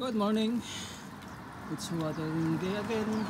Good morning. It's watering day again.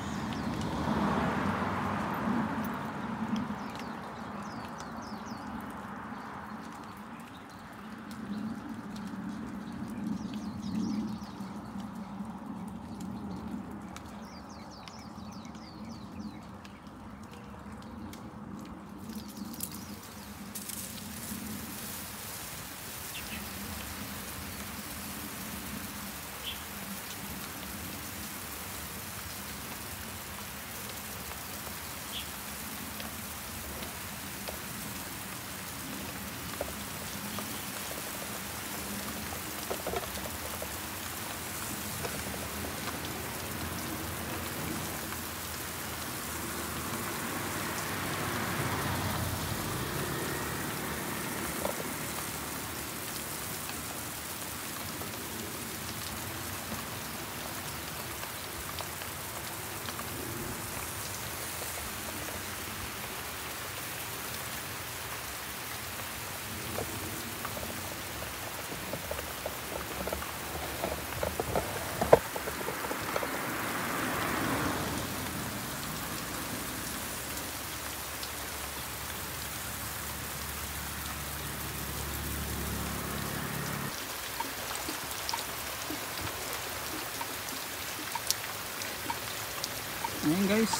Ayan guys,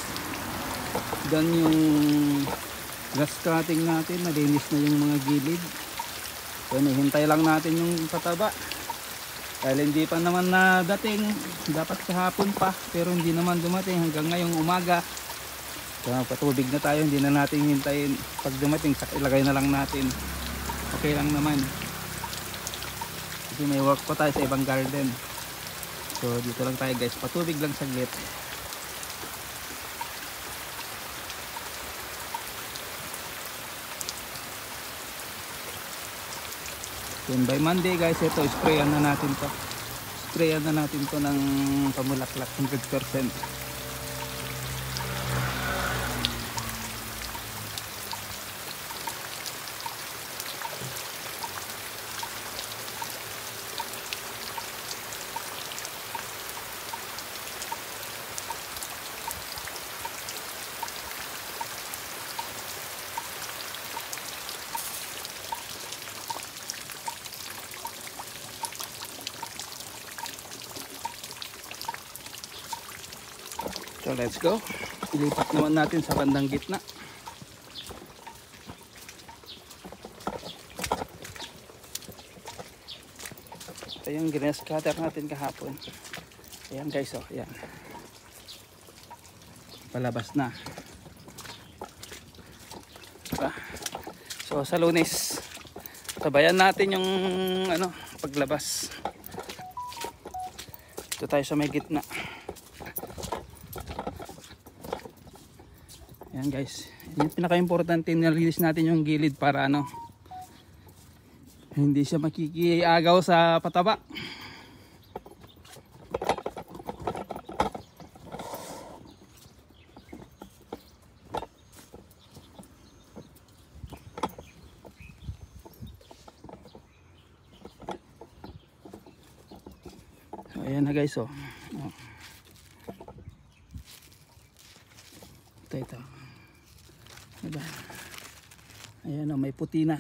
done yung grass cutting natin, nalinis na yung mga gilid. So hintay lang natin yung pataba dahil hindi pa naman nadating, dapat kahapon pa pero hindi naman dumating hanggang ngayong umaga. So patubig na tayo, hindi na natin hintayin, pag dumating ilagay na lang natin, okay lang naman kasi may work pa tayo sa ibang garden. So dito lang tayo guys, patubig lang saglit. Then by Monday guys, ito sprayan na natin to. Sprayan na natin to ng pamulaklak 100%. So let's go. Ilipat naman natin sa bandang gitna. Ito yung grass cutter natin kahapon. Ayan guys, oh, ayan. Palabas na. Diba? So sa Lunes, sabayan natin yung paglabas. Ito tayo sa may gitna. Ayan guys, yung pinaka-importante, nilinis natin yung gilid para hindi siya makikiagaw sa pataba. So ayan na guys, oh. Ito. Diba? Ayan, may puti na.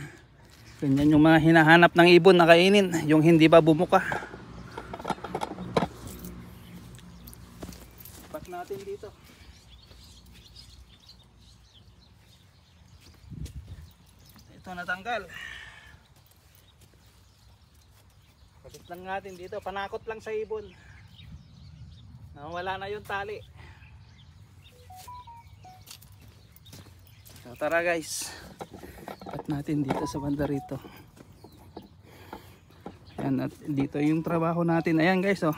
Ganyan yung mga hinahanap ng ibon na kainin, yung hindi pa bumuka. Pat natin dito. Ito natanggal. Kapit lang natin dito, panakot lang sa ibon. Wala na yung tali. So tara guys, pat natin dito sa banda rito. Ayan, at dito yung trabaho natin. Ayan guys, oh.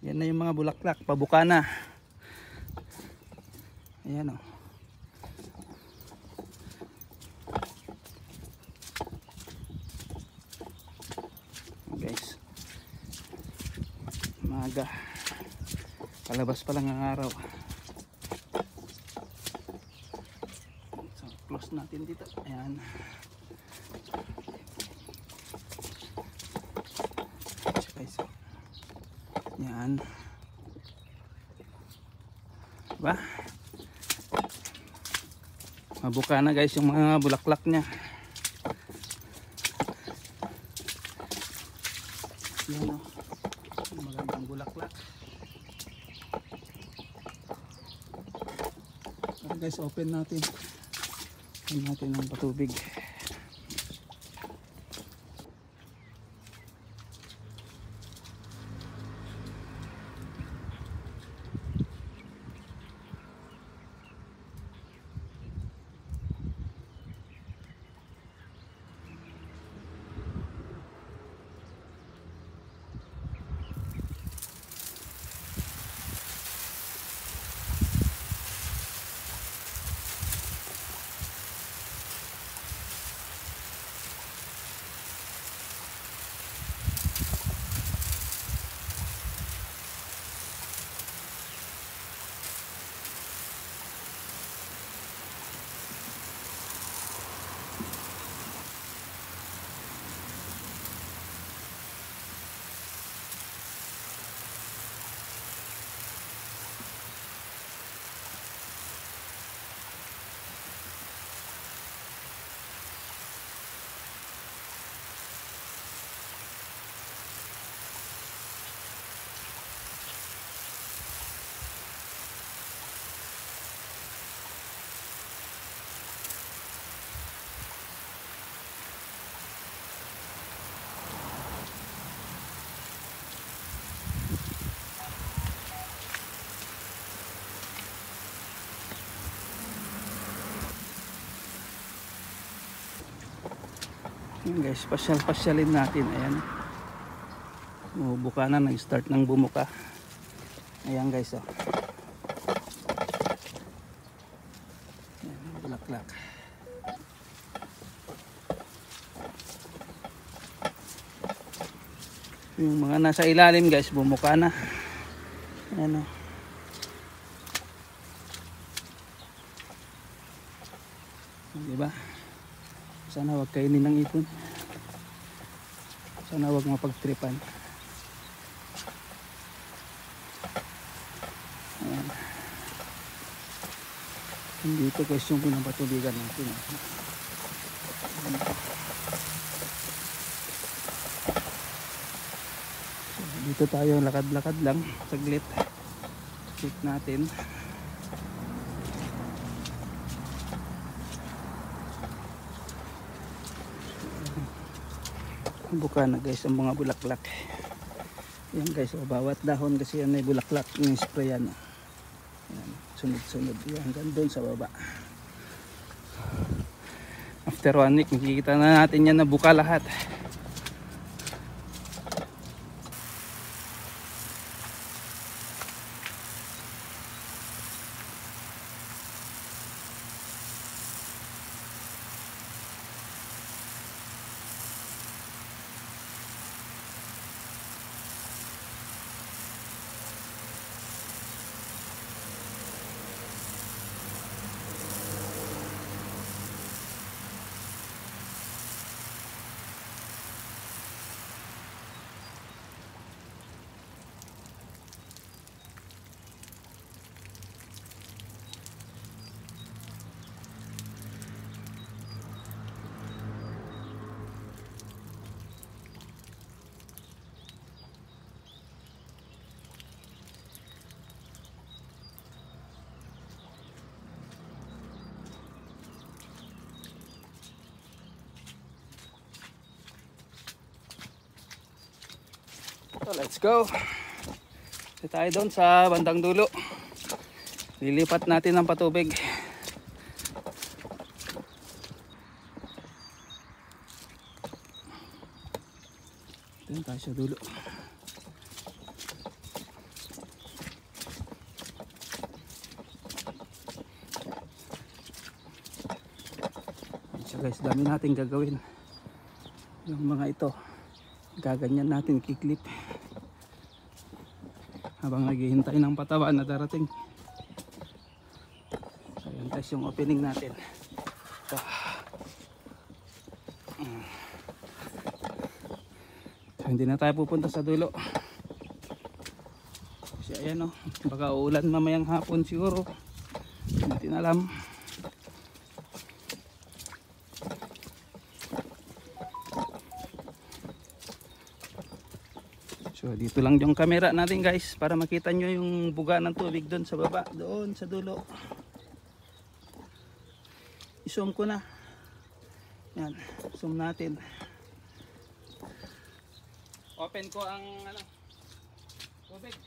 Yan na yung mga bulaklak, pabuka na. Ayan, oh. Guys, maaga, palabas pa lang ang araw. Close natin dito. Ayan. Yan. Diba? Mabuka na guys yung mga bulaklak niya. Yan o. Magandang bulaklak. So guys, open natin. Open natin ang patubig. Yan guys, pasyal-pasyalin natin. Ayan. Bumubuka na, nag-start ng bumuka. Ayan guys, oh. Ayan, bulaklak. Yung mga nasa ilalim guys, bumuka na. Ayan, oh. Diba? Sana wag kainin ng ipon. Sana wag mapagtripan. Ayan. Dito guys yung pinapatubigan natin. So, dito tayo lakad-lakad lang. Saglit. Check natin. Buka na guys ang mga bulaklak. Yan guys, oh, bawat dahon kasi yan ay bulaklak yung sprayan. Yan, sunod-sunod yan hanggang doon sa baba. After 1 week makikita na natin yan na buka lahat. So let's go. Ito tayo doon sa bandang dulo. Lilipat natin ang patubig. Doon tayo sa dulo. So guys, dami natin gagawin. Yung mga ito, gaganyan natin kiklip habang naghihintay ng pataba na darating. So yan guys yung opening natin. So, hindi na tayo pupunta sa dulo. Kasi ayan o, baka uulan mamayang hapon siguro. Hindi natin alam. So dito lang yung camera natin guys para makita nyo yung buga ng tubig doon sa baba, doon sa dulo. I-zoom ko na. Yan, zoom natin. Open ko ang tubig.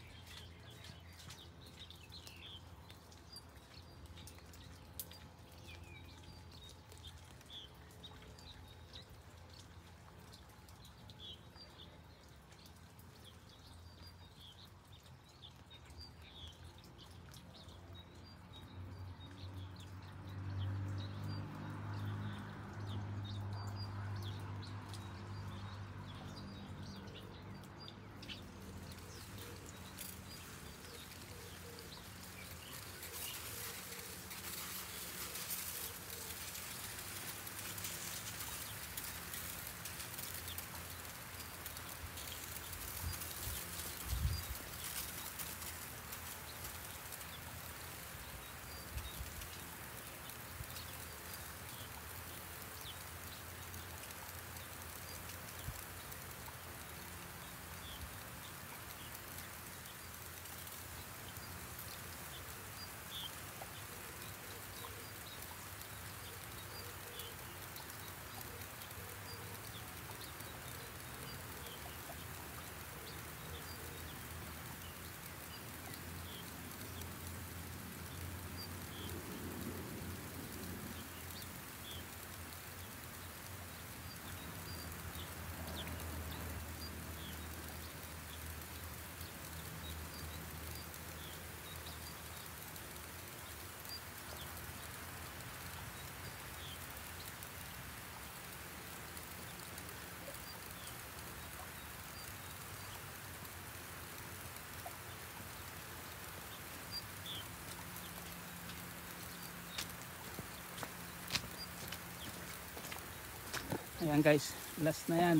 Ayan guys, last na yan.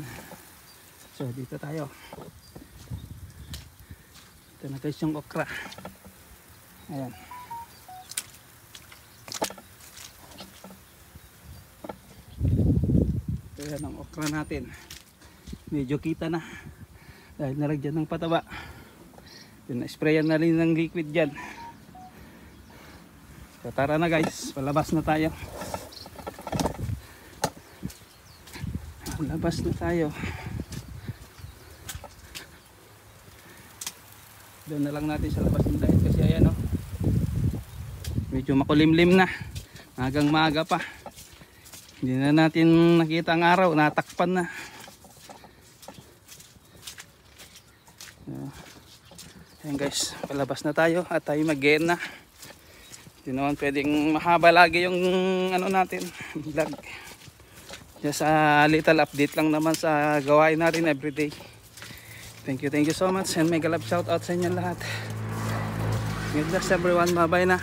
So dito tayo. Ito na guys yung okra. Ayan. Ito yan ang okra natin. Medyo kita na. Dahil nalagyan ng pataba. Sprayan na rin ng liquid dyan. So tara na guys, palabas na tayo. Labas na tayo. Doon na lang natin sa labas ng dahil kasi ayan o, medyo makulimlim na, magang maaga pa, hindi na natin nakita ang araw, natakpan na. Ayan guys, palabas na tayo at tayo mag-end na. Hindi naman pwedeng mahaba lagi yung ano natin vlog. Just a little update lang naman sa gawain natin everyday. Thank you so much and mega love shout out sa inyo lahat. God bless everyone, bye bye na.